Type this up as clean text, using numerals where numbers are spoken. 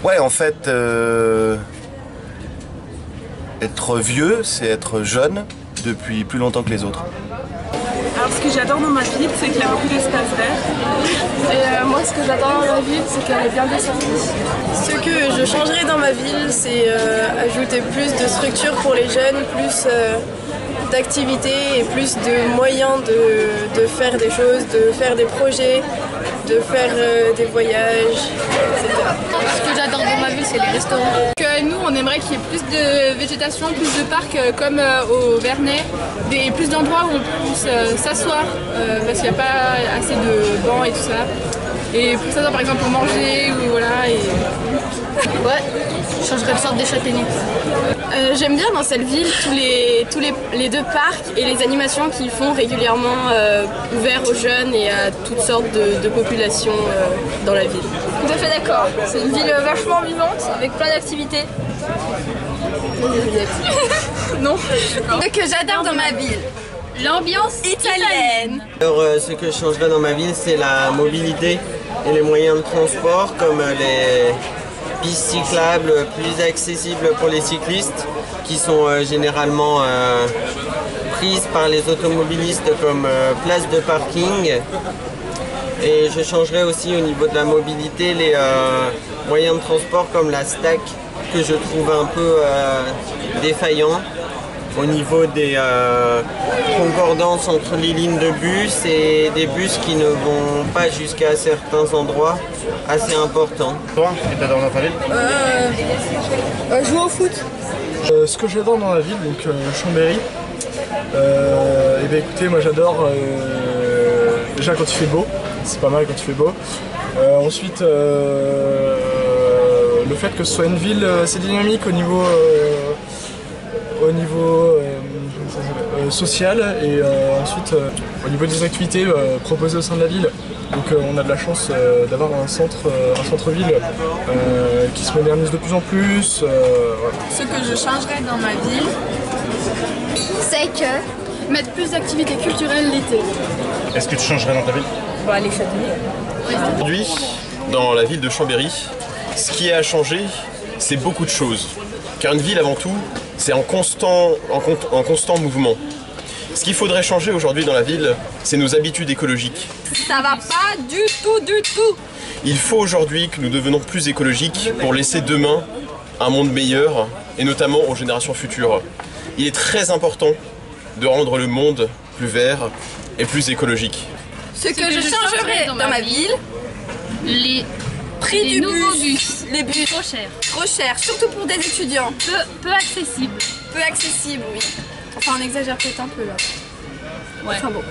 Ouais, en fait, être vieux, c'est être jeune depuis plus longtemps que les autres. Alors ce que j'adore dans ma ville, c'est qu'il y a beaucoup d'espace vert. Et moi ce que j'adore dans ma ville, c'est qu'elle est bien desservie. Ce que je changerais dans ma ville, c'est ajouter plus de structures pour les jeunes, plus d'activités et plus de moyens de faire des choses, de faire des projets, de faire des voyages, etc. Ce que j'adore dans ma ville, c'est les restaurants. Nous, on aimerait qu'il y ait plus de végétation, plus de parcs comme au Vernet, et plus d'endroits où on puisse s'asseoir parce qu'il n'y a pas assez de bancs et tout ça. Et pour ça, par exemple, pour manger ou voilà. Ouais, je changerais de sorte des châtaigniers. J'aime bien dans cette ville les deux parcs et les animations qu'ils font régulièrement ouverts aux jeunes et à toutes sortes de populations dans la ville. Tout à fait d'accord. C'est une ville vachement vivante avec plein d'activités. Non. Ce que j'adore dans ma ville, l'ambiance italienne. Alors, ce que je changerais dans ma ville, c'est la mobilité et les moyens de transport, comme les pistes cyclables plus accessibles pour les cyclistes, qui sont généralement prises par les automobilistes comme place de parking. Et je changerais aussi au niveau de la mobilité les moyens de transport comme la stack, que je trouve un peu défaillant au niveau des concordances entre les lignes de bus et des bus qui ne vont pas jusqu'à certains endroits assez importants. Toi, et t'adores dans ta ville? Jouer au foot. Ce que j'adore dans la ville, donc Chambéry, et ben écoutez, moi j'adore déjà quand il fait beau, c'est pas mal quand il fait beau. Ensuite, le fait que ce soit une ville assez dynamique au niveau social et ensuite au niveau des activités proposées au sein de la ville. Donc on a de la chance d'avoir un centre-ville qui se modernise de plus en plus. Voilà. Ce que je changerais dans ma ville, C'est que Mettre plus d'activités culturelles l'été. Est-ce que tu changerais dans ta ville? les châtaigniers. Aujourd'hui, dans la ville de Chambéry, ce qui est à changer, c'est beaucoup de choses. Car une ville, avant tout, c'est en constant mouvement. Ce qu'il faudrait changer aujourd'hui dans la ville, c'est nos habitudes écologiques. ça va pas du tout. Il faut aujourd'hui que nous devenions plus écologiques pour laisser demain un monde meilleur, et notamment aux générations futures. Il est très important de rendre le monde plus vert et plus écologique. Ce que je changerais dans ma ville, Les prix du nouveaux bus. Les bus trop chers, trop chers, surtout pour des étudiants. peu accessibles. Peu accessible, oui. Enfin, on exagère peut-être un peu là. Ouais. Enfin bon.